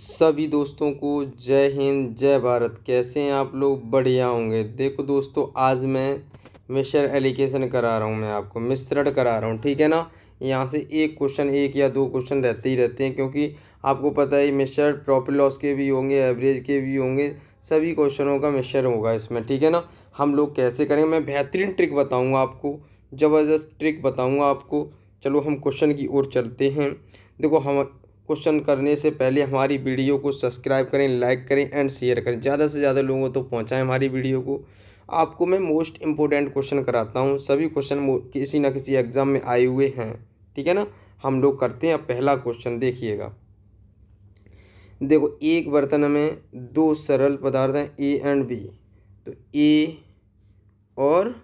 सभी दोस्तों को जय हिंद जय भारत। कैसे हैं आप लोग? बढ़िया होंगे। देखो दोस्तों, आज मैं मिश्रण एलिगेशन करा रहा हूँ। मैं आपको मिश्रण करा रहा हूँ, ठीक है ना। यहाँ से एक क्वेश्चन, एक या दो क्वेश्चन रहते ही रहते हैं, क्योंकि आपको पता है मिश्रण प्रॉफिट लॉस के भी होंगे, एवरेज के भी होंगे, सभी क्वेश्चनों का मिश्रण होगा इसमें, ठीक है ना। हम लोग कैसे करेंगे, मैं बेहतरीन ट्रिक बताऊँगा आपको, ज़बरदस्त ट्रिक बताऊँगा आपको। चलो हम क्वेश्चन की ओर चलते हैं। देखो, हम क्वेश्चन करने से पहले हमारी वीडियो को सब्सक्राइब करें, लाइक करें एंड शेयर करें, ज़्यादा से ज़्यादा लोगों तक पहुंचाएं हमारी वीडियो को। आपको मैं मोस्ट इम्पोर्टेंट क्वेश्चन कराता हूं, सभी क्वेश्चन किसी ना किसी एग्जाम में आए हुए हैं, ठीक है ना। हम लोग करते हैं। अब पहला क्वेश्चन देखिएगा। देखो, एक बर्तन में दो सरल पदार्थ हैं, ए एंड बी। तो ए और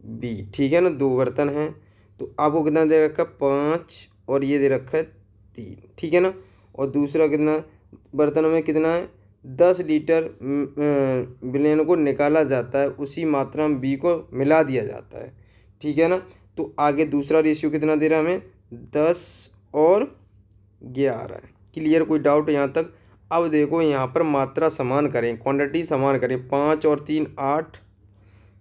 बी, ठीक है ना, दो बर्तन हैं। तो आपको कितना दे रखा है? 5, और ये दे रखा है 3, ठीक है ना। और दूसरा कितना, बर्तन में कितना है? 10 लीटर विलयन को निकाला जाता है, उसी मात्रा में बी को मिला दिया जाता है, ठीक है ना। तो आगे दूसरा रेशियो कितना दे रहा है हमें? 10 और 11। क्लियर? कोई डाउट यहाँ तक? अब देखो, यहाँ पर मात्रा समान करें, क्वांटिटी समान करें। 5 और 3 8,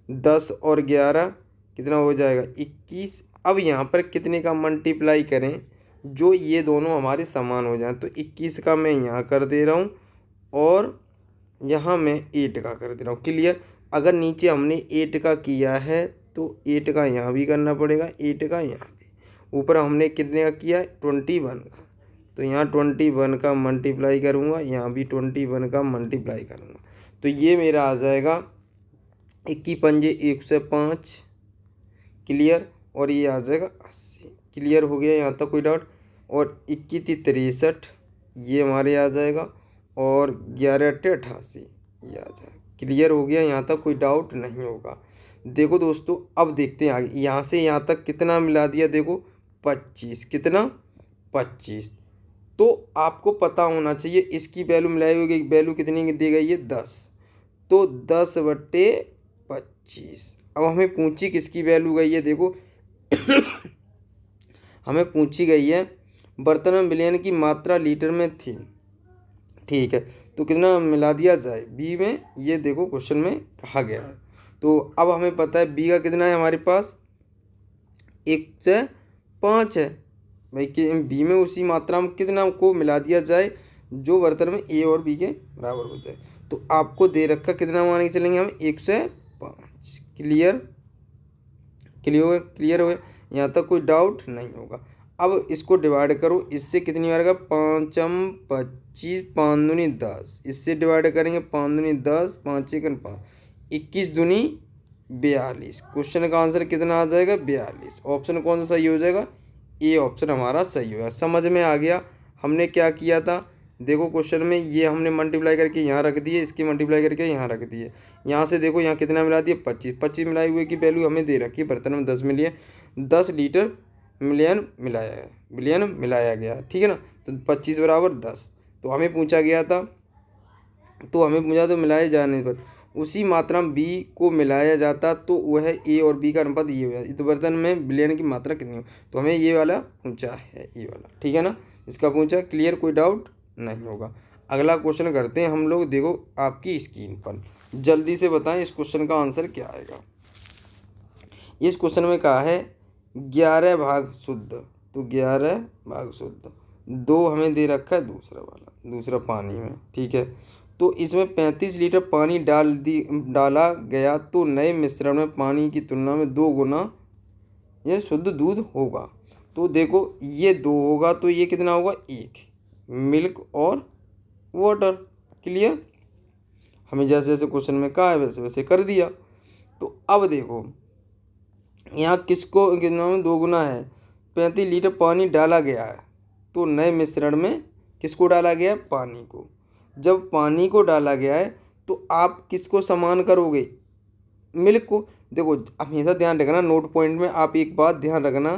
10 और 11 कितना हो जाएगा? 21। अब यहाँ पर कितने का मल्टीप्लाई करें जो ये दोनों हमारे समान हो जाएं? तो 21 का मैं यहाँ कर दे रहा हूँ, और यहाँ मैं 8 का कर दे रहा हूँ। क्लियर? अगर नीचे हमने 8 का किया है तो 8 का यहाँ भी करना पड़ेगा, 8 का यहाँ भी। ऊपर हमने कितने का किया है? 21 का। तो यहाँ 21 का मल्टीप्लाई करूँगा, यहाँ भी 21 का मल्टीप्लाई करूँगा। तो ये मेरा आ जाएगा 21 पंजे 105। क्लियर? और ये आ जाएगा 80। क्लियर हो गया यहाँ तक? कोई डाउट? और 21 63 ये हमारे आ जाएगा, और 11 8 88 ये आ जाएगा। क्लियर हो गया यहाँ तक? कोई डाउट नहीं होगा। देखो दोस्तों, अब देखते हैं आगे। यहाँ से यहाँ तक कितना मिला दिया? देखो, 25। कितना? 25। तो आपको पता होना चाहिए इसकी वैल्यू मिलाई हुई वैल्यू कितनी दी गई है? 10। तो 10/25। अब हमें पूछी किसकी वैल्यू गई है? देखो हमें पूछी गई है बर्तन में विलयन की मात्रा लीटर में थी, ठीक है। तो कितना मिला दिया जाए बी में, ये देखो क्वेश्चन में कहा गया है। तो अब हमें पता है बी का कितना है हमारे पास? 1 से 5 है भाई, कि बी में उसी मात्रा में कितना को मिला दिया जाए जो बर्तन में ए और बी के बराबर हो जाए। तो आपको दे रखा कितना मान के चलेंगे हम? 1 से 5। क्लियर? क्लियर हो गया? यहाँ तक कोई डाउट नहीं होगा। अब इसको डिवाइड करो, इससे कितनी बार का? 5×25, 5×2 10। इससे डिवाइड करेंगे, 5×2 5×1 5, 21×2 42। क्वेश्चन का आंसर कितना आ जाएगा? 42। ऑप्शन कौन सा सही हो जाएगा? ए ऑप्शन हमारा सही होगा। समझ में आ गया हमने क्या किया था? देखो, क्वेश्चन में ये हमने मल्टीप्लाई करके यहाँ रख दिए, इसकी मल्टीप्लाई करके यहाँ रख दिए। यहाँ से देखो, यहाँ कितना मिला दिया? 25। 25 मिलाई हुए की वैल्यू हमें दे रखी है, बर्तन में 10 मिली है। 10 लीटर मिलियन मिलाया है, बिलियन मिलाया गया, ठीक है ना। तो 25 बराबर 10। तो हमें पूछा गया था, तो मिलाए जाने पर उसी मात्रा में बी को मिलाया जाता तो वह ए और बी का अनुपात ये हो जाता। तो बर्तन में बिलियन की मात्रा कितनी हो? तो हमें ये वाला पूछा है, ये वाला, ठीक है ना, इसका पूछा। क्लियर? कोई डाउट नहीं होगा। अगला क्वेश्चन करते हैं हम लोग। देखो आपकी स्क्रीन पर, जल्दी से बताएं इस क्वेश्चन का आंसर क्या आएगा। इस क्वेश्चन में कहा है 11 भाग शुद्ध। तो 11 भाग शुद्ध, 2 हमें दे रखा है दूसरा वाला, दूसरा पानी में, ठीक है। तो इसमें 35 लीटर पानी डाला गया, तो नए मिश्रण में पानी की तुलना में 2 गुना यह शुद्ध दूध होगा। तो देखो, ये 2 होगा तो ये कितना होगा? 1। मिल्क और वाटर। क्लियर? हमें जैसे जैसे क्वेश्चन में कहा है वैसे वैसे कर दिया। तो अब देखो, यहाँ किसको कितना में 2 गुना है? 35 लीटर पानी डाला गया है, तो नए मिश्रण में किसको डाला गया है? पानी को। जब पानी को डाला गया है तो आप किसको समान करोगे? मिल्क को। देखो, हमेशा ध्यान रखना, नोट पॉइंट में आप एक बात ध्यान रखना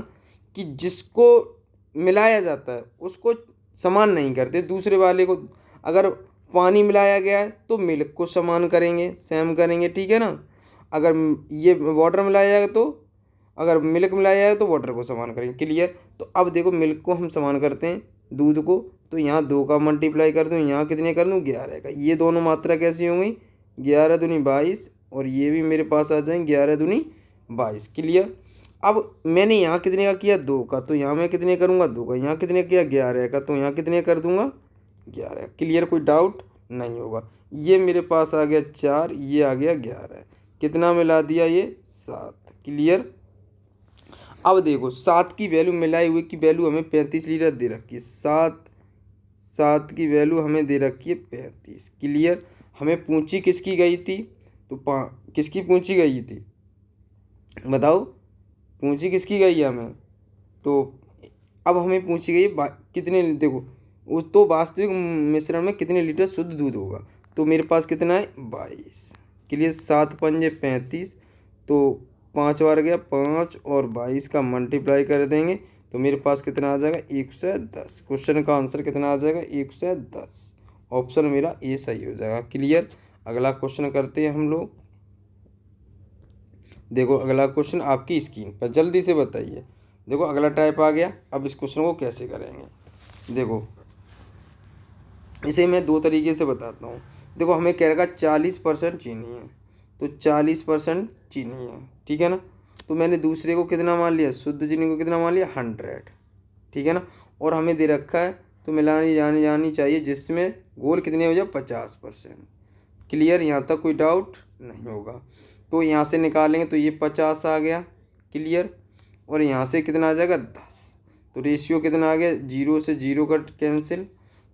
कि जिसको मिलाया जाता है उसको समान नहीं करते, दूसरे वाले को। अगर पानी मिलाया गया है तो मिल्क को समान करेंगे, सेम करेंगे, ठीक है ना। अगर ये वाटर मिलाया जाएगा तो, अगर मिल्क मिलाया जाए तो वाटर को समान करेंगे। क्लियर? तो अब देखो, मिल्क को हम समान करते हैं दूध को, तो यहाँ 2 का मल्टीप्लाई कर दूँ, यहाँ कितने कर दूँ 11 का। ये दोनों मात्रा कैसी होंगी 11 दूनी 22 और ये भी मेरे पास आ जाएंगे 11 दूनी 22। क्लियर। अब मैंने यहाँ कितने का किया 2 का, तो यहाँ मैं कितने करूँगा 2 का। यहाँ कितने किया 11 का, तो यहाँ कितने कर दूंगा 11। क्लियर, कोई डाउट नहीं होगा। ये मेरे पास आ गया 4, ये आ गया 11, कितना मिला दिया ये 7। क्लियर। अब देखो 7 की वैल्यू मिलाई हुई की वैल्यू हमें 35 लीटर दे रखी है। 7 की वैल्यू हमें दे रखी है 35। क्लियर। हमें पूछी किसकी गई थी, तो किसकी पूछी गई थी बताओ, पूछी किसकी गई है हमें। तो अब हमें पूछी गई कितने, देखो उस तो वास्तविक मिश्रण में कितने लीटर शुद्ध दूध होगा। तो मेरे पास कितना है 22। क्लियर। 7 पंजे 35, तो 5 बार गया 5 और 22 का मल्टीप्लाई कर देंगे तो मेरे पास कितना आ जाएगा 110। क्वेश्चन का आंसर कितना आ जाएगा 110। ऑप्शन मेरा ए सही हो जाएगा। क्लियर। अगला क्वेश्चन करते हैं हम लोग। देखो अगला क्वेश्चन आपकी स्क्रीन पर, जल्दी से बताइए। देखो अगला टाइप आ गया। अब इस क्वेश्चन को कैसे करेंगे, देखो इसे मैं 2 तरीके से बताता हूँ। देखो हमें कह रखा 40% चीनी है, तो 40% चीनी है, ठीक है ना। तो मैंने दूसरे को कितना मान लिया, शुद्ध चीनी को कितना मान लिया 100, ठीक है ना। और हमें दे रखा है तो मिलानी जानी चाहिए जिसमें घोल कितने हो जाए 50%। क्लियर, यहाँ तक कोई डाउट नहीं होगा। तो यहाँ से निकालेंगे तो ये 50 आ गया। क्लियर। और यहाँ से कितना आ जाएगा 10, तो रेशियो कितना आ गया 0 से 0 का कैंसिल।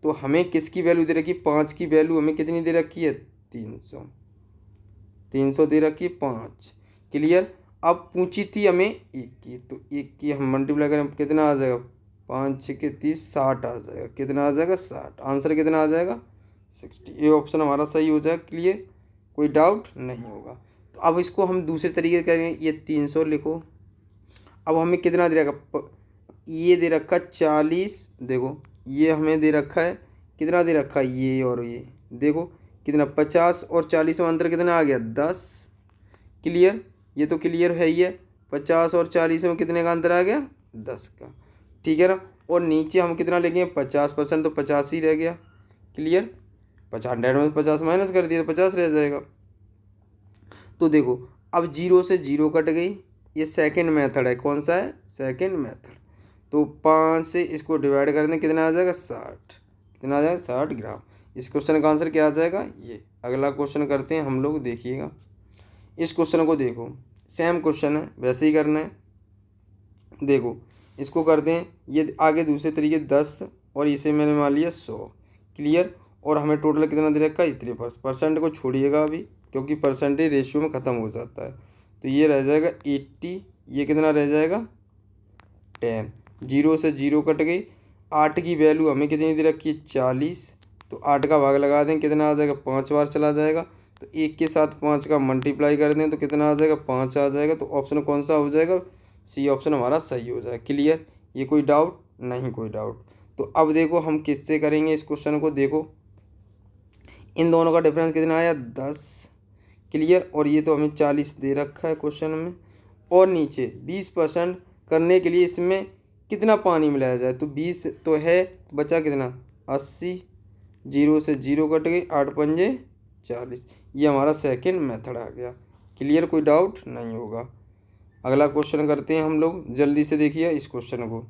तो हमें किसकी वैल्यू दे रखी 5 की वैल्यू हमें कितनी दे रखी है 300 दे रखी 5। क्लियर। अब पूछी थी हमें 1 की, तो 1 की हम मल्टीप्लाई करें कितना आ जाएगा 5 6 के 30 60 आ जाएगा। कितना आ जाएगा 60। आंसर कितना आ जाएगा 60। ये ऑप्शन हमारा सही हो जाएगा। क्लियर, कोई डाउट नहीं होगा। तो अब इसको हम दूसरे तरीके से करेंगे। ये 300 लिखो। अब हमें कितना दे रखा, ये दे रखा 40। देखो ये हमें दे रखा है कितना दे रखा है ये और ये, देखो कितना 50 और 40 में अंतर कितना आ गया 10। क्लियर, ये तो क्लियर है ही है। 50 और 40 में कितने का अंतर आ गया 10 का, ठीक है ना। और नीचे हम कितना लेंगे 50%, तो 50 ही रह गया। क्लियर। 100 में 50 माइनस कर दिया तो 50 रह जाएगा। तो देखो अब 0 से 0 कट गई। ये सेकंड मेथड है। कौन सा है, सेकंड मेथड। तो 5 से इसको डिवाइड कर दें कितना आ जाएगा 60। कितना आ जाएगा 60 ग्राम। इस क्वेश्चन का आंसर क्या आ जाएगा ये। अगला क्वेश्चन करते हैं हम लोग। देखिएगा इस क्वेश्चन को, देखो सेम क्वेश्चन है, वैसे ही करना है। देखो इसको करते हैं, ये आगे दूसरे तरीके 10 और इसे मैंने मान लिया 100। क्लियर। और हमें टोटल कितना दे रखा है इतने परसेंट को छोड़िएगा अभी, क्योंकि परसेंटेज रेशियो में ख़त्म हो जाता है। तो ये रह जाएगा 80, ये कितना रह जाएगा 10। 0 से 0 कट गई। 8 की वैल्यू हमें कितनी दे रखी है 40, तो 8 का भाग लगा दें कितना आ जाएगा 5 बार चला जाएगा। तो 1 के साथ 5 का मल्टीप्लाई कर दें तो कितना आ जाएगा 5 आ जाएगा। तो ऑप्शन कौन सा हो जाएगा, सी ऑप्शन हमारा सही हो जाएगा। क्लियर, ये कोई डाउट नहीं, कोई डाउट। तो अब देखो हम किससे करेंगे इस क्वेश्चन को। देखो इन दोनों का डिफरेंस कितना आया 10। क्लियर। और ये तो हमें 40 दे रखा है क्वेश्चन में। और नीचे 20% करने के लिए इसमें कितना पानी मिलाया जाए, तो 20 तो है, बचा कितना 80। 0 से 0 कट गई, 8 पंजे 40। ये हमारा सेकंड मेथड आ गया। क्लियर, कोई डाउट नहीं होगा। अगला क्वेश्चन करते हैं हम लोग, जल्दी से देखिए इस क्वेश्चन को।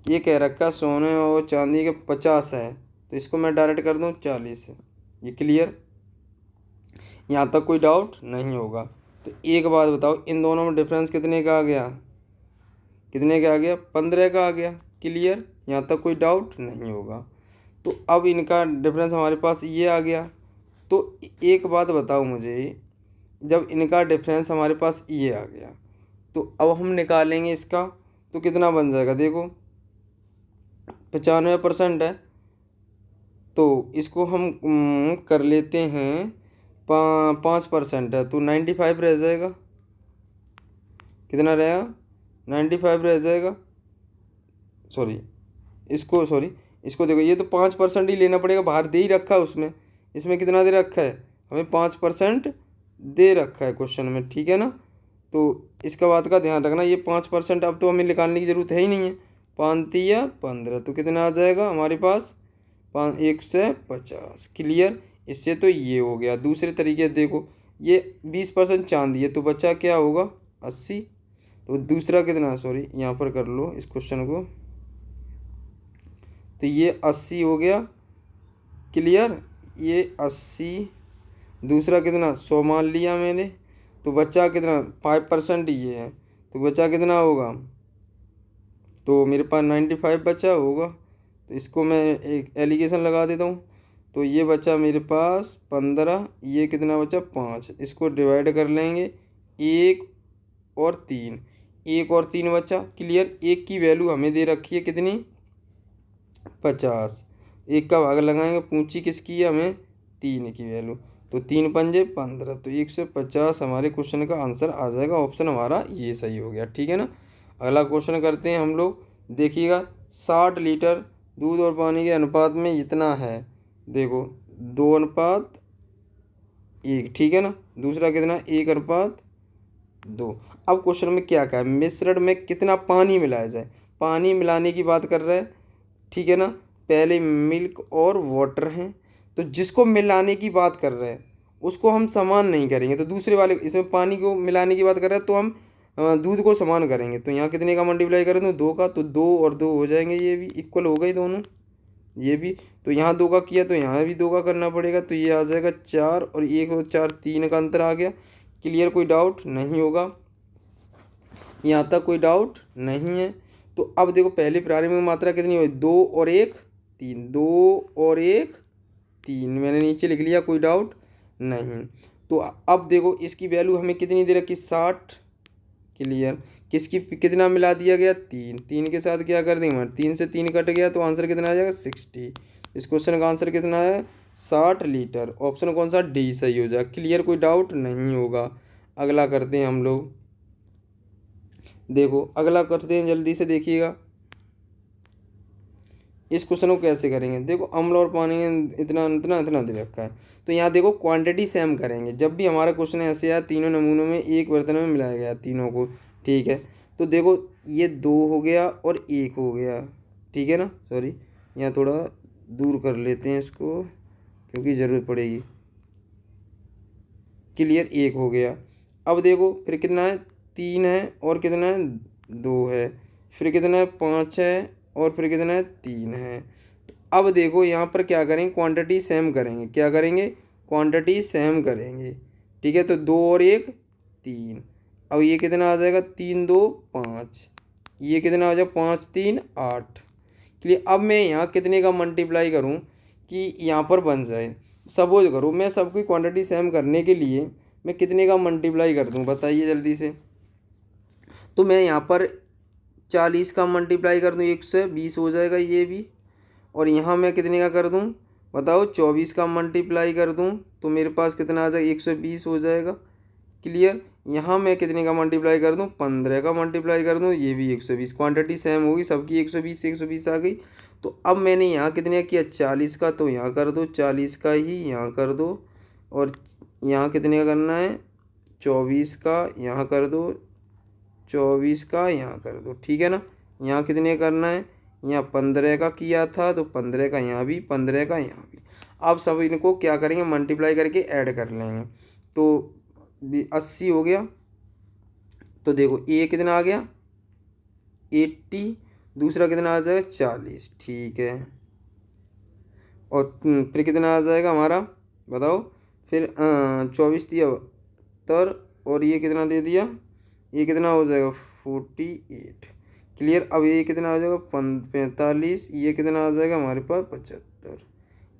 ये कह रखा सोने और चांदी के 50 है, तो इसको मैं डायरेक्ट कर दूँ 40। ये क्लियर, यहाँ तक कोई डाउट नहीं होगा। तो एक बात बताओ, इन दोनों में डिफरेंस कितने का आ गया, कितने का आ गया 15 का आ गया। क्लियर, यहाँ तक कोई डाउट नहीं होगा। तो अब इनका डिफरेंस हमारे पास ये आ गया। तो एक बात बताओ मुझे, जब इनका डिफरेंस हमारे पास ये आ गया तो अब हम निकालेंगे इसका, तो कितना बन जाएगा। देखो 95% है, तो इसको हम कर लेते हैं 5% है, तो 95 रह जाएगा। कितना रहेगा 95 रह जाएगा। सॉरी इसको देखो, ये तो 5% ही लेना पड़ेगा, बाहर दे ही रखा है उसमें। इसमें कितना दे रखा है हमें 5% दे रखा है क्वेश्चन में, ठीक है ना। तो इसका बात का ध्यान रखना, ये 5% अब तो हमें निकालने की ज़रूरत है ही नहीं है। 5 या 15, तो कितना आ जाएगा हमारे पास 150। क्लियर। इससे तो ये हो गया। दूसरे तरीके से देखो, ये 20% चांदी है तो बचा क्या होगा 80। तो दूसरा कितना, सॉरी यहाँ पर कर लो इस क्वेश्चन को, तो ये 80 हो गया। क्लियर, ये 80। दूसरा कितना 100 मान लिया मैंने, तो बचा कितना 5% ये है, तो बचा कितना होगा, तो मेरे पास 95 बचा होगा। तो इसको मैं एक एलिगेशन लगा देता हूँ, तो ये बचा मेरे पास 15, ये कितना बचा 5। इसको डिवाइड कर लेंगे, 1 और 3, 1 और 3 बचा। क्लियर। एक की वैल्यू हमें दे रखी है कितनी 50, एक का भाग लगाएंगे, पूंछी किसकी है हमें 3 की वैल्यू, तो 3 पंजे 15, तो 150 हमारे क्वेश्चन का आंसर आ जाएगा। ऑप्शन हमारा ये सही हो गया। ठीक है ना। अगला क्वेश्चन करते हैं हम लोग। देखिएगा 60 लीटर दूध और पानी के अनुपात में इतना है, देखो 2:1। ठीक है ना। दूसरा कितना 1:2। अब क्वेश्चन में क्या है, मिश्रण में कितना पानी मिलाया जाए, पानी मिलाने की बात कर रहा है। ठीक है ना। पहले मिल्क और वाटर हैं, तो जिसको मिलाने की बात कर रहे हैं उसको हम समान नहीं करेंगे, तो दूसरे वाले इसमें पानी को मिलाने की बात कर रहे हैं तो हम दूध को समान करेंगे। तो यहाँ कितने का मल्टीप्लाई करें तो 2 का, तो 2 और 2 हो जाएंगे, ये भी इक्वल हो गए दोनों, ये भी। तो यहाँ 2 का किया तो यहाँ भी 2 का करना पड़ेगा, तो ये आ जाएगा 4, और 1 और 4 3 का अंतर आ गया। क्लियर, कोई डाउट नहीं होगा, यहाँ तक कोई डाउट नहीं है। तो अब देखो पहली प्रारंभिक मात्रा कितनी हुई 2 और 1 3, 2 और 1 3 मैंने नीचे लिख लिया, कोई डाउट नहीं। तो अब देखो इसकी वैल्यू हमें कितनी दे रखी 60। क्लियर। किसकी कितना मिला दिया गया 3, 3 के साथ क्या कर देंगे 3 से 3 कट गया, तो आंसर कितना आ जाएगा 60। इस क्वेश्चन का आंसर कितना है 60 लीटर। ऑप्शन कौन सा डी सही हो जाएगा। क्लियर, कोई डाउट नहीं होगा। अगला करते हैं हम लोग। देखो अगला करते हैं जल्दी से, देखिएगा इस क्वेश्चन को कैसे करेंगे। देखो अम्ल और पानी इतना इतना इतना दे रखा है, तो यहाँ देखो क्वांटिटी सेम करेंगे। जब भी हमारा क्वेश्चन ऐसे आया तीनों नमूनों में एक बर्तन में मिलाया गया तीनों को, ठीक है। तो देखो ये 2 हो गया और 1 हो गया, ठीक है ना। सॉरी यहाँ थोड़ा दूर कर लेते हैं इसको क्योंकि ज़रूरत पड़ेगी। क्लियर, 1 हो गया। अब देखो फिर कितना है 3 है, और कितना है 2 है, फिर कितना है 5 है, और फिर कितना है 3 है। तो अब देखो यहाँ पर क्या करेंगे क्वांटिटी सेम करेंगे। क्या करेंगे क्वांटिटी सेम करेंगे। ठीक है। तो 2 और 1 3। अब ये कितना आ जाएगा 3 2 5, ये कितना आ जाएगा 5 3 8। क्लियर। अब मैं यहाँ कितने का मल्टीप्लाई करूँ कि यहाँ पर बन जाए। सपोज करो मैं सबकी क्वांटिटी सेम करने के लिए मैं कितने का मल्टीप्लाई कर दूँ बताइए जल्दी से। तो मैं यहाँ पर 40 का मल्टीप्लाई कर दूँ 1 से 20 हो जाएगा ये भी। और यहाँ मैं कितने का कर दूँ बताओ 24 का मल्टीप्लाई कर दूँ तो मेरे पास कितना आ जाएगा 120 हो जाएगा। क्लियर। यहाँ मैं कितने का मल्टीप्लाई कर दूँ 15 का मल्टीप्लाई कर दूँ, ये भी 120। क्वांटिटी सेम होगी सबकी 120 आ गई। तो अब मैंने यहाँ कितने किया 40 का, तो यहाँ कर दो 40 का ही यहाँ कर दो। और यहाँ कितने का करना है 24 का यहाँ कर दो, 24 का यहाँ कर दो। ठीक है ना। यहाँ कितने करना है यहाँ 15 का किया था तो 15 का यहाँ भी, 15 का यहाँ भी। अब सब इनको क्या करेंगे मल्टीप्लाई करके ऐड कर लेंगे, तो 80 हो गया। तो देखो ये कितना आ गया 80, दूसरा कितना आ जाएगा 40। ठीक है। और फिर कितना आ जाएगा हमारा बताओ, फिर 24 दिया 72, और ये कितना दे दिया, ये कितना हो जाएगा 48। क्लियर। अब ये कितना आ जाएगा 45, ये कितना आ जाएगा हमारे पास 75।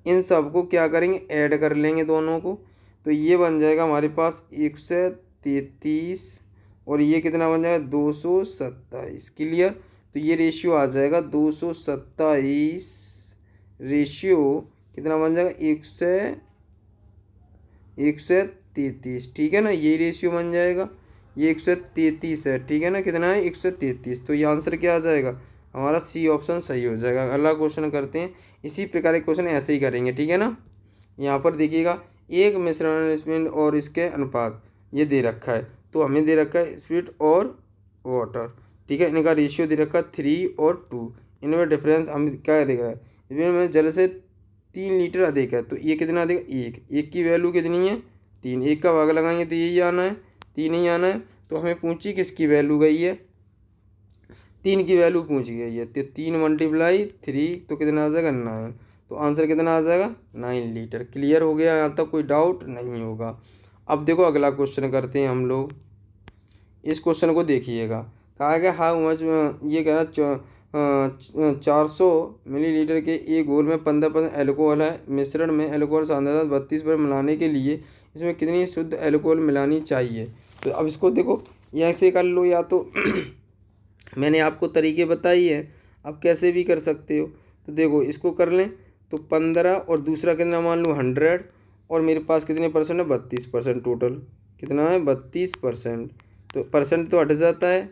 इन सब को क्या करेंगे ऐड कर लेंगे दोनों को, तो ये बन जाएगा हमारे पास 133, और ये कितना बन जाएगा 227। क्लियर। तो ये रेशियो आ जाएगा 227, रेशियो कितना बन जाएगा 133। ठीक है ना। ये रेशियो बन जाएगा, ये 133 है। ठीक है ना। कितना है 133। तो ये आंसर क्या आ जाएगा हमारा सी ऑप्शन सही हो जाएगा। अगला क्वेश्चन करते हैं। इसी प्रकार के क्वेश्चन ऐसे ही करेंगे। ठीक है ना। यहाँ पर देखिएगा एक मिश्रण स्पिरिट और इसके अनुपात ये दे रखा है, तो हमें दे रखा है स्पिरिट और वाटर। ठीक है। इनका रेशियो दे रखा है 3 और 2। इनमें डिफरेंस हम क्या देख रहा है, इसमें जल से 3 लीटर अधिक है, तो ये कितना अधिक, एक, एक की वैल्यू कितनी है 3, एक का भाग लगाएंगे तो यही आना है, 3 ही आना है। तो हमें पूछी किसकी वैल्यू गई है, 3 की वैल्यू पूछी गई है, तो 3 × 3 तो कितना आ जाएगा 9। तो आंसर कितना आ जाएगा 9 लीटर। क्लियर हो गया, यहाँ तक कोई डाउट नहीं होगा। अब देखो अगला क्वेश्चन करते हैं हम लोग। इस क्वेश्चन को देखिएगा, कहा गया हाउ मच, ये कह रहा 400 मिलीलीटर के एक घोल में 15% एल्कोहल है, मिश्रण में एल्कोहल सांद्रता 32% मिलाने के लिए इसमें कितनी शुद्ध एल्कोहल मिलानी चाहिए। तो अब इसको देखो, या ऐसे कर लो या तो मैंने आपको तरीके बताई है, आप कैसे भी कर सकते हो। तो देखो इसको कर लें तो 15 और दूसरा कितना मान लो 100, और मेरे पास कितने परसेंट है 32%, टोटल कितना है 32%। तो परसेंट तो हट जाता है,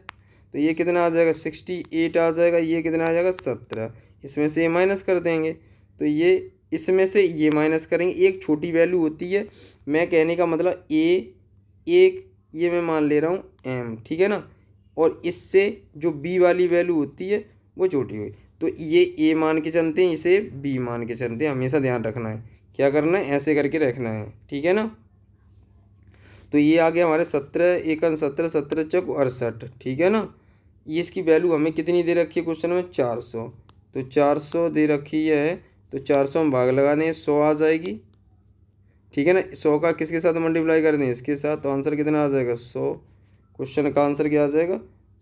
तो ये कितना आ जाएगा 68 आ जाएगा, ये कितना आ जाएगा 17। इसमें से ये माइनस कर देंगे, तो ये इसमें से ये माइनस करेंगे, एक छोटी वैल्यू होती है। मैं कहने का मतलब एक ये मैं मान ले रहा हूँ m, ठीक है ना, और इससे जो b वाली वैल्यू होती है वो छोटी हुई, तो ये a मान के चलते हैं, इसे b मान के चलते हैं। हमेशा ध्यान रखना है, क्या करना है ऐसे करके रखना है, ठीक है ना। तो ये आ गया हमारे 17 एकन 17, 17 चौक 68, ठीक है ना। ये इसकी वैल्यू हमें कितनी दे रखी है क्वेश्चन में 400, तो 400 दे रखी है, तो 400 हम भाग लगाने हैं 100 आ जाएगी, ठीक है ना। 100 का किसके साथ मल्टीप्लाई कर दें, इसके साथ, तो आंसर कितना आ जाएगा 100। क्वेश्चन का आंसर क्या आ जाएगा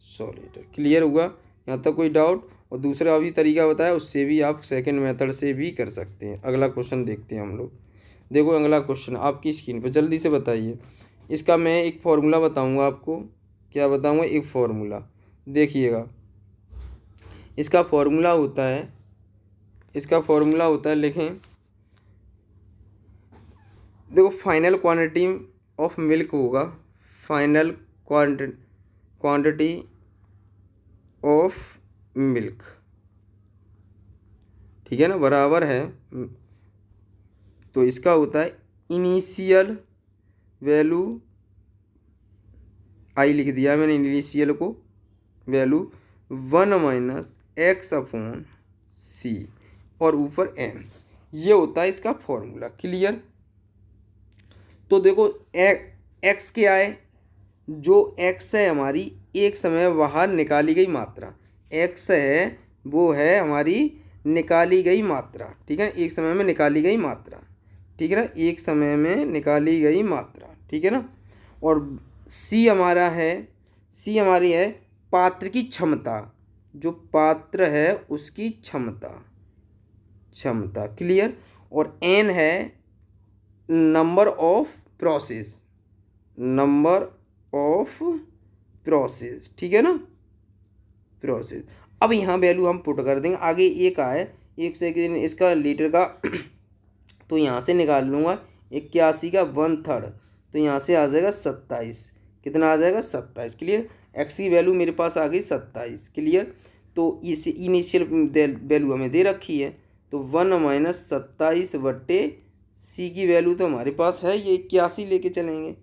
100 लीटर। क्लियर हुआ, यहाँ तक कोई डाउट। और दूसरा अभी तरीका बताया, उससे भी आप सेकंड मेथड से भी कर सकते हैं। अगला क्वेश्चन देखते हैं हम लोग। देखो अगला क्वेश्चन आपकी स्क्रीन पर, जल्दी से बताइए। इसका मैं एक फॉर्मूला बताऊंगा आपको, क्या बताऊंगा, एक फॉर्मूला देखिएगा। इसका फॉर्मूला होता है, इसका फॉर्मूला होता है, लिखें, देखो फाइनल क्वांटिटी ऑफ मिल्क होगा, फाइनल क्वांटिटी ऑफ मिल्क, ठीक है ना, बराबर है, तो इसका होता है इनिशियल वैल्यू, आई लिख दिया मैंने इनिशियल को, वैल्यू 1 - x/c और ऊपर n, ये होता है इसका फॉर्मूला। क्लियर। तो देखो x क्या है, जो x है हमारी एक समय बाहर निकाली गई मात्रा, x है वो है हमारी निकाली गई मात्रा, ठीक है, एक समय में निकाली गई मात्रा, ठीक है ना, एक समय में निकाली गई मात्रा, ठीक है ना। और c हमारा है, c हमारी है पात्र की क्षमता, जो पात्र है उसकी क्षमता, क्षमता। क्लियर। और n है number of process, number of process, ठीक है ना, प्रोसेस। अब यहाँ वैल्यू हम पुट कर देंगे, आगे एक आए, एक सेकेंड इसका लीटर का तो यहाँ से निकाल लूँगा 81 का 1/3, तो यहाँ से आ जाएगा 27, कितना आ जाएगा 27। क्लियर। एक्स की वैल्यू मेरे पास आ गई 27। क्लियर। तो इस इनिशियल वैल्यू हमें दे रखी है, तो 1 - 27/सी की वैल्यू तो हमारे पास है, ये 81 लेके चलेंगे।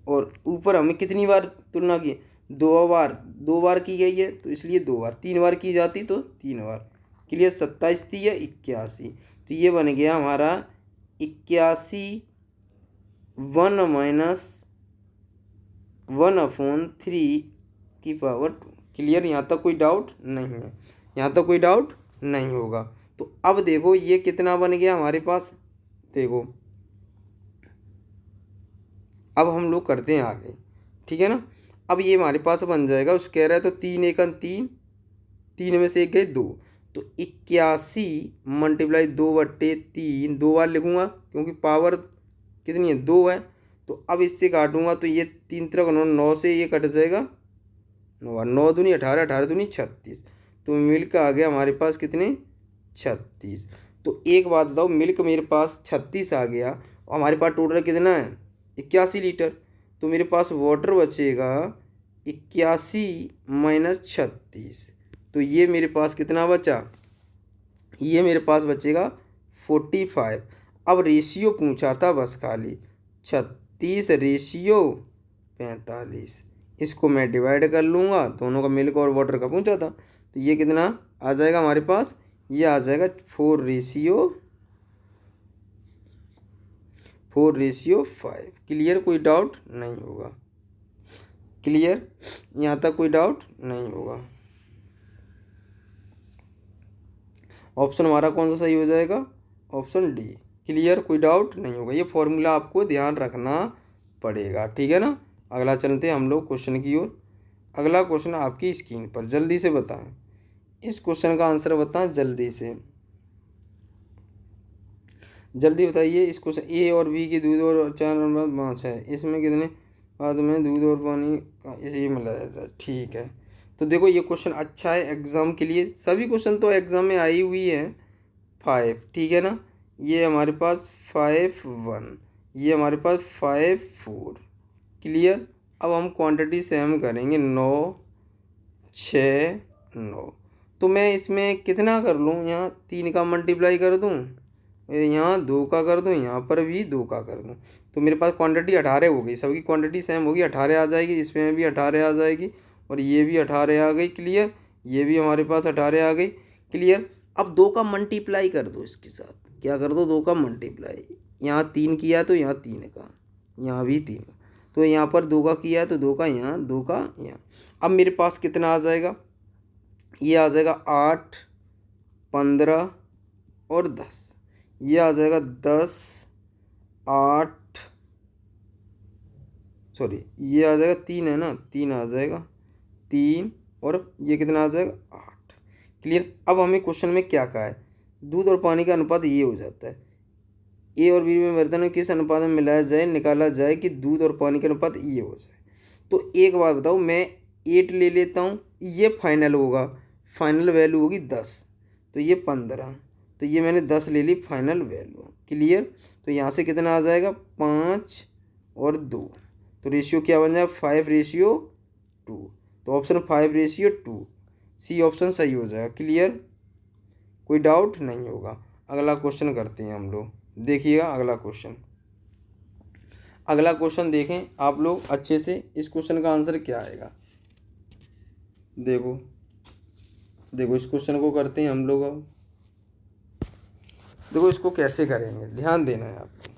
और ऊपर हमें कितनी बार तुलना की, 2 बार की गई है, तो इसलिए 2 बार, 3 बार की जाती तो 3 बार। क्लियर। 27 थी या 81, तो ये बन गया हमारा 81 1 - 1/3 की पावर 2। क्लियर। यहाँ तक कोई डाउट नहीं है, यहाँ तक कोई डाउट नहीं होगा। तो अब देखो ये कितना बन गया हमारे पास, देखो अब हम लोग करते हैं आगे, ठीक है ना। अब ये हमारे पास बन जाएगा, उस कह रहा है तो 3 एकन 3, 3 में से 1 गए 2, तो 81 × 2/3, 2 बार लिखूँगा क्योंकि पावर कितनी है 2 है। तो अब इससे काटूंगा तो ये 3 3 9, 9 से ये कट जाएगा, 9 9 दूनी 18, 18 दूनी 36, तो मिल्क आ गया हमारे पास कितने 36। तो एक बात बताओ, मिल्क मेरे पास 36 आ गया, और हमारे पास टोटल कितना है 81 लीटर, तो मेरे पास वाटर बचेगा 81 - 36, तो ये मेरे पास कितना बचा, ये मेरे पास बचेगा 45। अब रेशियो पूछा था बस खाली, 36/45, इसको मैं डिवाइड कर लूँगा, दोनों का मिल्क और वाटर का पूछा था, तो ये कितना आ जाएगा हमारे पास, ये आ जाएगा 4:5। क्लियर, कोई डाउट नहीं होगा। क्लियर, यहाँ तक कोई डाउट नहीं होगा। ऑप्शन हमारा कौन सा सही हो जाएगा? Option D. क्लियर, कोई डाउट नहीं होगा। ये फॉर्मूला आपको ध्यान रखना पड़ेगा, ठीक है ना। अगला चलते हैं हम लोग क्वेश्चन की ओर। अगला क्वेश्चन आपकी स्क्रीन पर, जल्दी से बताएं, इस क्वेश्चन का आंसर बताएं जल्दी से, जल्दी बताइए। इस क्वेश्चन ए और बी की दूध और 4:5 है, इसमें कितने बाद में दूध और पानी का इसे मिलाया जाए? ठीक है, तो देखो ये क्वेश्चन अच्छा है एग्जाम के लिए। सभी क्वेश्चन तो एग्जाम में आई हुई है। 5, ठीक है ना। ये हमारे पास 5:1, ये हमारे पास 5:4। क्लियर। अब हम क्वांटिटी सेम करेंगे, 9, 6, 9। तो मैं इसमें कितना कर लूँ, यहाँ 3 का मल्टीप्लाई कर दूँ, यहाँ 2 का कर दूँ, यहाँ पर भी 2 का कर दूँ, तो मेरे पास क्वांटिटी 18 हो गई। सबकी क्वांटिटी सेम होगी, 18 आ जाएगी, इसमें भी 18 आ जाएगी और ये भी 18 आ गई। क्लियर, ये भी हमारे पास 18 आ गई। क्लियर। अब 2 का मल्टीप्लाई कर दो इसके साथ, क्या कर दो, 2 का मल्टीप्लाई। यहाँ 3 किया तो यहाँ 3 का, यहाँ भी 3 का, तो यहाँ पर 2 का किया तो 2 का यहाँ, 2 का यहाँ। अब मेरे पास कितना आ जाएगा, ये आ जाएगा 8, 15 और 10। ये आ जाएगा 10, 8, सॉरी ये आ जाएगा 3 है ना, 3 आ जाएगा, 3 और ये कितना आ जाएगा 8। क्लियर। अब हमें क्वेश्चन में क्या कहा है, दूध और पानी का अनुपात ये हो जाता है, ए और बी में बर्तन में किस अनुपात में मिलाया जाए, निकाला जाए कि दूध और पानी का अनुपात ये हो जाए। तो एक बात बताओ, मैं 8 ले लेता हूँ, ये फाइनल होगा, फाइनल वैल्यू होगी 10, तो ये 15, तो ये मैंने 10 ले ली फाइनल वैल्यू। क्लियर। तो यहाँ से कितना आ जाएगा, 5 और 2, तो रेशियो क्या बन जाएगा, 5:2। तो ऑप्शन 5:2, सी ऑप्शन सही हो जाएगा। क्लियर, कोई डाउट नहीं होगा। अगला क्वेश्चन करते हैं हम लोग, देखिएगा अगला क्वेश्चन। अगला क्वेश्चन देखें आप लोग अच्छे से, इस क्वेश्चन का आंसर क्या आएगा। देखो देखो इस क्वेश्चन को करते हैं हम लोग। अब देखो इसको कैसे करेंगे, ध्यान देना है आपको।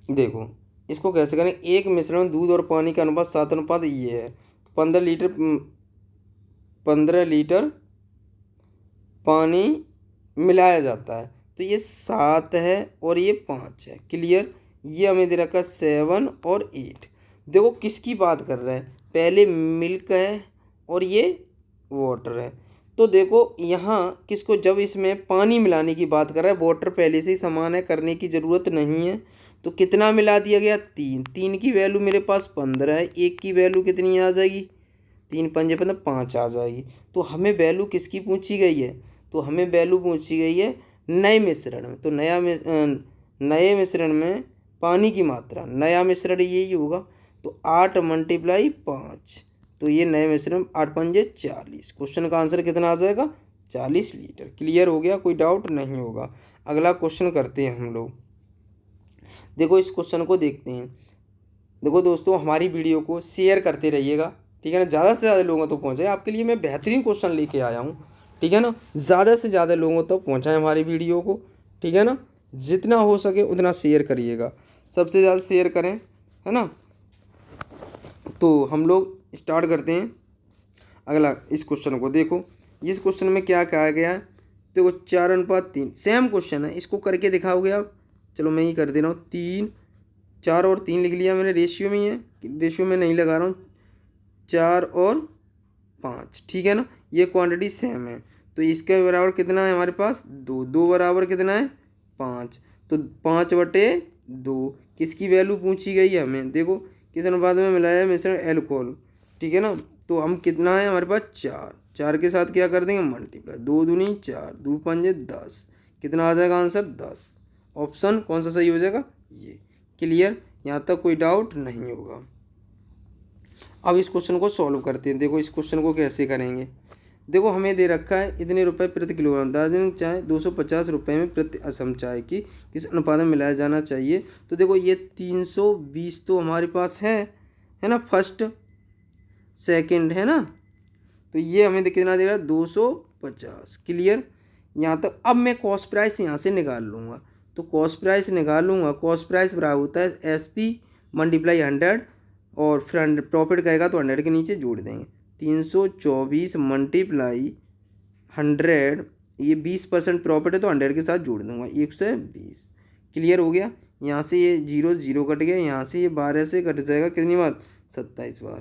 देखो इसको कैसे करें, एक मिश्रण दूध और पानी का अनुपात 7 ये है, 15 लीटर पानी मिलाया जाता है, तो ये 7 है और ये 5 है। क्लियर। ये हमें दे रखा है 7 और 8। देखो किसकी बात कर रहा है, पहले मिल्क है और ये वाटर है। तो देखो यहाँ किसको, जब इसमें पानी मिलाने की बात कर रहा है, वाटर पहले से ही समान है, करने की ज़रूरत नहीं है। तो कितना मिला दिया गया, 3। 3 की वैल्यू मेरे पास 15 है, 1 की वैल्यू कितनी आ जाएगी, 3 पंजे 15, 5 आ जाएगी। तो हमें वैल्यू किसकी पूछी गई है, तो हमें वैल्यू पूछी गई है नए मिश्रण में। तो नए मिश्रण में पानी की मात्रा, नया मिश्रण यही होगा, तो 8 × 5, तो ये नए मिश्रण 8 पंजे 40। क्वेश्चन का आंसर कितना आ जाएगा, 40 लीटर। क्लियर हो गया, कोई डाउट नहीं होगा। अगला क्वेश्चन करते हैं हम लोग। देखो इस क्वेश्चन को देखते हैं। देखो दोस्तों, हमारी वीडियो को शेयर करते रहिएगा, ठीक है ना, ज़्यादा से ज़्यादा लोगों तक पहुँचाए। आपके लिए मैं बेहतरीन क्वेश्चन लेके आया हूँ, ठीक है ना। ज़्यादा से ज़्यादा लोगों तक पहुँचाएँ हमारी वीडियो को, ठीक है ना। जितना हो सके उतना शेयर करिएगा, सबसे ज़्यादा शेयर करें, है ना। तो हम लोग स्टार्ट करते हैं अगला इस क्वेश्चन को। देखो इस क्वेश्चन में क्या कहा गया है, देखो 4:3 सेम क्वेश्चन है, इसको करके दिखाओगे आप। चलो मैं ही कर दे रहा हूँ, 3, 4 और 3 लिख लिया मैंने, रेशियो में ही है, रेशियो में नहीं लगा रहा हूँ, 4 और 5, ठीक है ना। ये क्वांटिटी सेम है, तो इसके बराबर कितना है हमारे पास, 2। 2 बराबर कितना है, 5, तो 5/2 किसकी वैल्यू पूछी गई है हमें। देखो किस अनुपात में मिलाया है मिश्रण एल्कोहल, ठीक है ना। तो हम कितना है हमारे पास, 4। 4 के साथ क्या कर देंगे, मल्टीप्लाई, 2 दूनी 4, 2 पंजे 10, कितना आ जाएगा आंसर, 10। ऑप्शन कौन सा सही हो जाएगा, ये। क्लियर, यहाँ तक कोई डाउट नहीं होगा। अब इस क्वेश्चन को सॉल्व करते हैं। देखो इस क्वेश्चन को कैसे करेंगे। देखो हमें दे रखा है इतने रुपए प्रति किलोग्राम दार्जिलिंग चाय 250 रुपये में प्रति असम चाय की किस अनुपात में मिलाया जाना चाहिए। तो देखो ये 320 तो हमारे पास है ना, फर्स्ट सेकंड है ना, तो ये हमें कितना दे रहा है 250। क्लियर, यहाँ तक। अब मैं कॉस्ट प्राइस यहाँ से निकाल लूँगा, तो कॉस्ट प्राइस निकालूंगा, कॉस्ट प्राइस बराबर होता है SP मल्टीप्लाई 100 और फिर प्रॉफिट कहेगा तो 100 के नीचे जोड़ देंगे। 324 मल्टीप्लाई 100, ये 20% प्रॉफिट है तो 100 के साथ जोड़ दूंगा 120। क्लियर हो गया। यहाँ से ये 0 0 कट गया, यहाँ से ये 12 से कट जाएगा कितनी बार 27 बार,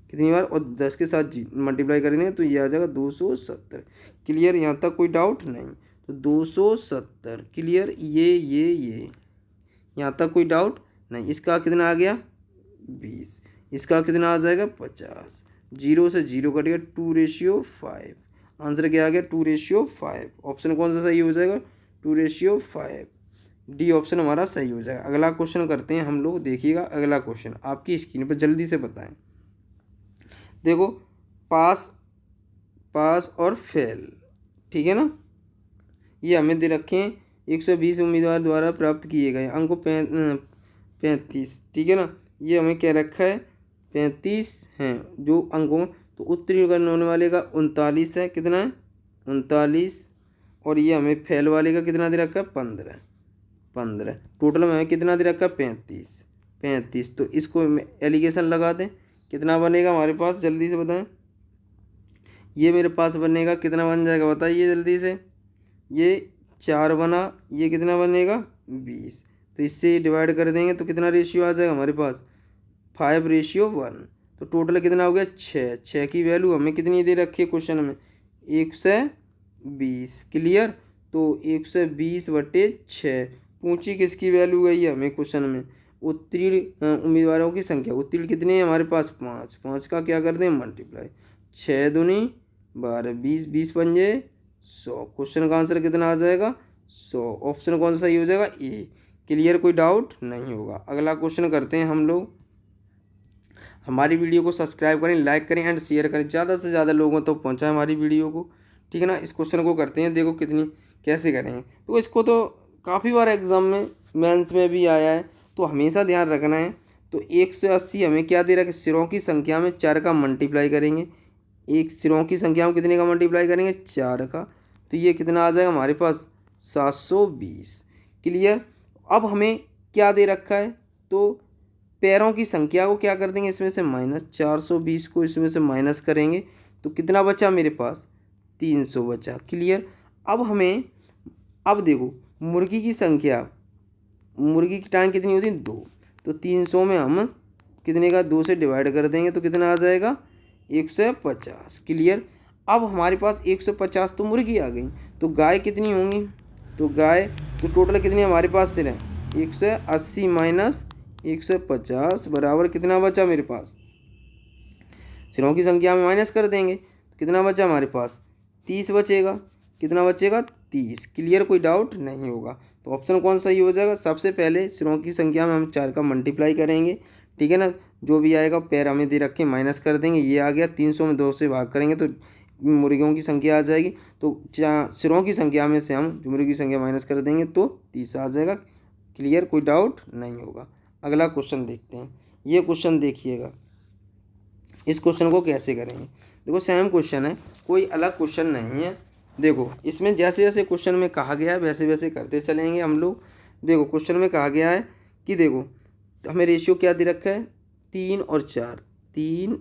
कितनी बार, और 10 के साथ मल्टीप्लाई करेंगे तो ये आ जाएगा 270। क्लियर, यहाँ तक कोई डाउट नहीं, तो 270। क्लियर, ये यहाँ तक कोई डाउट नहीं। इसका कितना आ गया 20, इसका कितना आ जाएगा 50, 0 से 0 कट गया 2:5। आंसर क्या आ गया 2:5। ऑप्शन कौन सा सही हो जाएगा 2:5। डी ऑप्शन हमारा सही हो जाएगा। अगला क्वेश्चन करते हैं हम लोग, देखिएगा अगला क्वेश्चन आपकी स्क्रीन पर, जल्दी से बताएं। देखो, पास पास और फेल, ठीक है ना, ये हमें दे रखे हैं 120 उम्मीदवार द्वारा प्राप्त किए गए अंक 35, ठीक है ना, ये हमें क्या रखा है 35 हैं जो अंकों, तो उत्तीर्ण करने होने वाले का 39 है, कितना है 39, और ये हमें फेल वाले का कितना दे रखा है 15। टोटल में हमें कितना दे रखा है 35। तो इसको एलिगेशन लगा दें, कितना बनेगा हमारे पास, जल्दी से बताएं। ये मेरे पास बनेगा, कितना बन जाएगा बताइए जल्दी से, ये 4 बना, ये कितना बनेगा 20, तो इससे डिवाइड कर देंगे तो कितना रेशियो आ जाएगा हमारे पास 5:1। तो टोटल कितना हो गया 6 की वैल्यू हमें कितनी दे रखी है क्वेश्चन में 120। क्लियर, तो 120/6 पूछी किसकी वैल्यू गई है हमें क्वेश्चन में, उत्तीर्ण उम्मीदवारों की संख्या। उत्तीर्ण कितने हैं हमारे पास 5 का क्या कर दें मल्टीप्लाई, 6 दूनी 12, 20 20 पंजे 100। क्वेश्चन का आंसर कितना आ जाएगा 100। ऑप्शन कौन सा सही हो जाएगा ए। क्लियर, कोई डाउट नहीं होगा। अगला क्वेश्चन करते हैं हम लोग। हमारी वीडियो को सब्सक्राइब करें, लाइक करें एंड शेयर करें, ज़्यादा से ज़्यादा लोगों तक पहुँचाएं हमारी वीडियो को, ठीक है ना। इस क्वेश्चन को करते हैं, देखो कितनी कैसे करेंगे। तो इसको तो काफ़ी बार एग्जाम में मेंस में भी आया है, तो हमेशा ध्यान रखना है। तो 180 हमें क्या दे रखा है, सिरों की संख्या में 4 का मल्टीप्लाई करेंगे, एक सिरों की संख्या में कितने का मल्टीप्लाई करेंगे 4 का, तो ये कितना आ जाएगा हमारे पास 720। क्लियर, अब हमें क्या दे रखा है, तो पैरों की संख्या को क्या कर देंगे इसमें से माइनस, 420 को इसमें से माइनस करेंगे तो कितना बचा मेरे पास 300 बचा। क्लियर, अब हमें, अब देखो मुर्गी की संख्या, मुर्गी की टांग कितनी होती है 2, तो 300 में हम कितने का 2 से डिवाइड कर देंगे तो कितना आ जाएगा 150। क्लियर, अब हमारे पास 150 तो मुर्गी आ गई, तो गाय कितनी होंगी, तो गाय तो टोटल कितनी हमारे पास सिर है 180 माइनस 150 बराबर कितना बचा मेरे पास, सिरों की संख्या में माइनस कर देंगे तो कितना बचा हमारे पास 30 बचेगा, कितना बचेगा 30। क्लियर, कोई डाउट नहीं होगा। तो ऑप्शन कौन सही हो जाएगा, सबसे पहले सिरों की संख्या में हम 4 का मल्टीप्लाई करेंगे, ठीक है ना, जो भी आएगा पैर हमें दे रखे माइनस कर देंगे, ये आ गया 300 में 2 से भाग करेंगे तो मुर्गियों की संख्या आ जाएगी, तो सिरों की संख्या में से हम मुर्गी की संख्या माइनस कर देंगे तो 30 आ जाएगा। क्लियर, कोई डाउट नहीं होगा। अगला क्वेश्चन देखते हैं, ये क्वेश्चन देखिएगा, इस क्वेश्चन को कैसे करेंगे। देखो सेम क्वेश्चन है, कोई अलग क्वेश्चन नहीं है। देखो इसमें जैसे जैसे क्वेश्चन में कहा गया है वैसे वैसे करते चलेंगे हम लोग। देखो क्वेश्चन में कहा गया है कि देखो हमें रेशियो क्या दे रखा है 3 और 4, 3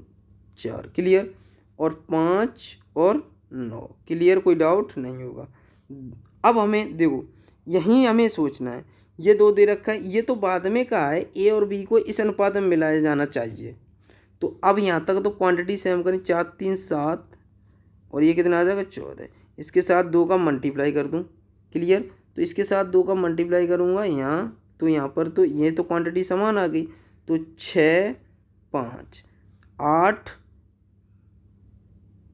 4। क्लियर, और 5 और 9। क्लियर, कोई डाउट नहीं होगा। अब हमें देखो यहीं हमें सोचना है, ये 2 दे रखा है, ये तो बाद में कहा है ए और बी को इस अनुपात में मिलाया जाना चाहिए। तो अब यहाँ तक तो क्वांटिटी सेम करें, 4 3 7 और ये कितना आ जाएगा 14, इसके साथ 2 का मल्टीप्लाई कर दूँ। क्लियर, तो इसके साथ 2 का मल्टीप्लाई करूँगा यहाँ, तो यहाँ पर तो ये तो क्वांटिटी समान आ गई, तो 6 5 8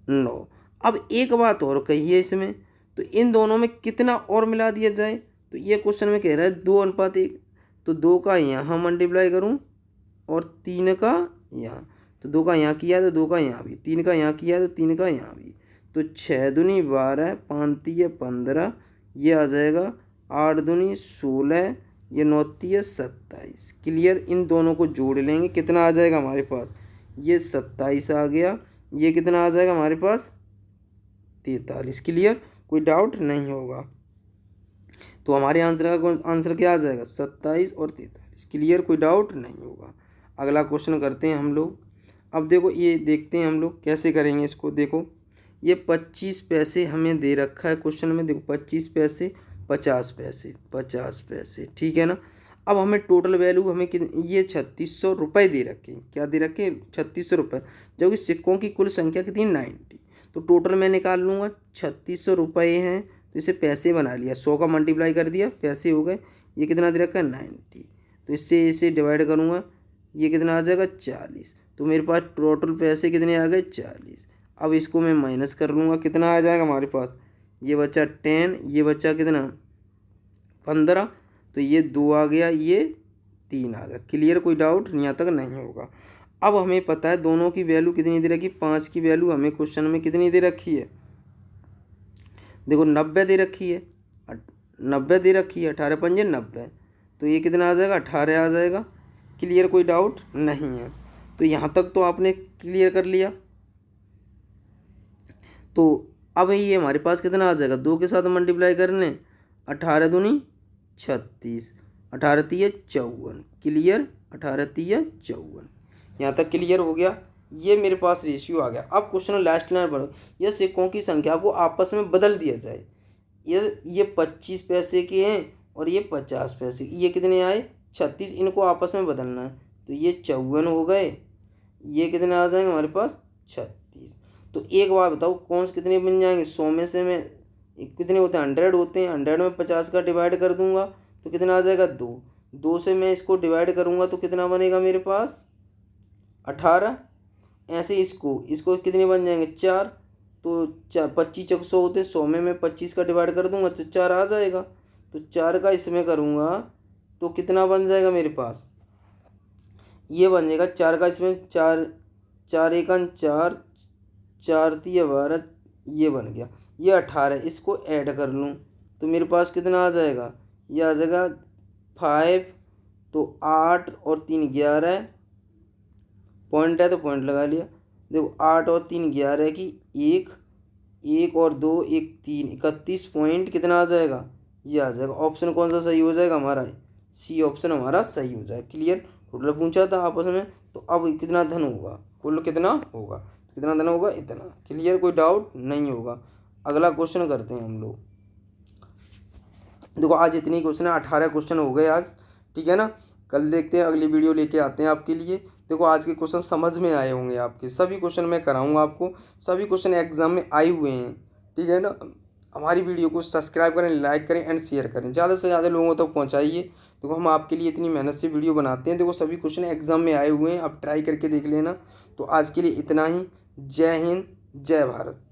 9। अब एक बात और कही है इसमें, तो इन दोनों में कितना और मिला दिया जाए, तो ये क्वेश्चन में कह रहा है 2:1, तो 2 का यहाँ मल्टीप्लाई करूँ और 3 का यहाँ, तो 2 का यहाँ किया तो 2 का यहाँ भी, 3 का यहाँ किया तो 3 का यहाँ भी, तो 6 दूनी 12, 5 3 15, ये आ जाएगा 8 दूनी 16, ये 9 3 27। क्लियर, इन दोनों को जोड़ लेंगे, कितना आ जाएगा हमारे पास, ये 27 आ गया, ये कितना आ जाएगा हमारे पास 43। क्लियर, कोई डाउट नहीं होगा। तो हमारे आंसर क्या आ जाएगा 27 और 43। क्लियर, कोई डाउट नहीं होगा। अगला क्वेश्चन करते हैं हम लोग। अब देखो ये देखते हैं हम लोग कैसे करेंगे इसको। देखो ये 25 पैसे हमें दे रखा है क्वेश्चन में। देखो 25 पैसे, 50 पैसे, 50 पैसे, ठीक है ना। अब हमें टोटल वैल्यू हमें ये 3600 रुपये दे रखे हैं। क्या दे रखे हैं 3600 रुपये, जबकि सिक्कों की कुल संख्या कितनी 90। तो टोटल मैं निकाल लूँगा 3600 रुपये हैं, तो इसे पैसे बना लिया, 100 का मल्टीप्लाई कर दिया, पैसे हो गए। ये कितना दे रखा है 90, तो इससे इसे डिवाइड करूँगा, ये कितना आ जाएगा 40। तो मेरे पास टोटल पैसे कितने आ गए 40। अब इसको मैं माइनस कर लूँगा, कितना आ जाएगा हमारे पास, ये बचा 10, ये बचा कितना 15, तो ये 2 आ गया, ये 3 आ गया। क्लियर, कोई डाउट यहाँ तक नहीं होगा। अब हमें पता है दोनों की वैल्यू कितनी दे रखी, 5 की वैल्यू हमें क्वेश्चन में कितनी दे रखी है। देखो 90 दे रखी है, 90 दे रखी है, 18 पंजे 90, तो ये कितना आ जाएगा 18 आ जाएगा। क्लियर, कोई डाउट नहीं है। तो यहाँ तक तो आपने क्लियर कर लिया। तो अब ये हमारे पास कितना आ जाएगा, 2 के साथ मल्टीप्लाई करने, 18 दूनी 36, 18 तिया 54। क्लियर, 18 तिया 54। यहाँ तक क्लियर हो गया। ये मेरे पास रेशियो आ गया। अब क्वेश्चन लास्ट लाइन पढ़ो, यह सिक्कों की संख्या को आपस में बदल दिया जाए। ये 25 पैसे के हैं और ये 50 पैसे, ये कितने आए 36, इनको आपस में बदलना है। तो ये 54 हो गए, ये कितने आ जाएंगे हमारे पास 36। तो एक बात बताओ कौन से कितने बन जाएंगे, 100 में से मैं कितने होते हैं 100 होते हैं, 100 में 50 का डिवाइड कर दूंगा तो कितना आ जाएगा 2, 2 से मैं इसको डिवाइड करूंगा तो कितना बनेगा मेरे पास 18। ऐसे इसको कितने बन जाएंगे 4, तो 25 चौक 100 होते हैं, 100 में मैं 25 का डिवाइड कर दूंगा तो 4 आ जाएगा। तो 4 का इसमें करूंगा तो कितना बन जाएगा मेरे पास, ये बन जाएगा 4 का इसमें 4, 4 एकन 4, 4 तिया 12, ये बन गया, ये 18। इसको ऐड कर लूँ तो मेरे पास कितना आ जाएगा, ये आ जाएगा 5, तो 8 और 3 11, पॉइंट है तो पॉइंट लगा लिया। देखो 8 और 3 11 की 1, 1 और 2 1 3, 31 पॉइंट कितना आ जाएगा, ये आ जाएगा। ऑप्शन कौन सा सही हो जाएगा हमारा, सी ऑप्शन हमारा सही हो जाएगा। क्लियर, टोटल पूछा था आपस में, तो अब कितना धन होगा, कुल कितना होगा, कितना धन होगा इतना। क्लियर, कोई डाउट नहीं होगा। अगला क्वेश्चन करते हैं हम लोग। देखो आज इतनी क्वेश्चन है, 18 क्वेश्चन हो गए आज, ठीक है ना। कल देखते हैं, अगली वीडियो लेके आते हैं आपके लिए। देखो आज के क्वेश्चन समझ में आए होंगे आपके, सभी क्वेश्चन मैं कराऊंगा आपको, सभी क्वेश्चन एग्जाम में आए हुए हैं, ठीक है ना। हमारी वीडियो को सब्सक्राइब करें, लाइक करें एंड शेयर करें, ज़्यादा से ज़्यादा लोगों तक पहुँचाइए। देखो हम आपके लिए इतनी मेहनत से वीडियो बनाते हैं। देखो सभी क्वेश्चन एग्जाम में आए हुए हैं, आप ट्राई करके देख लेना। तो आज के लिए इतना ही। जय हिंद, जय भारत।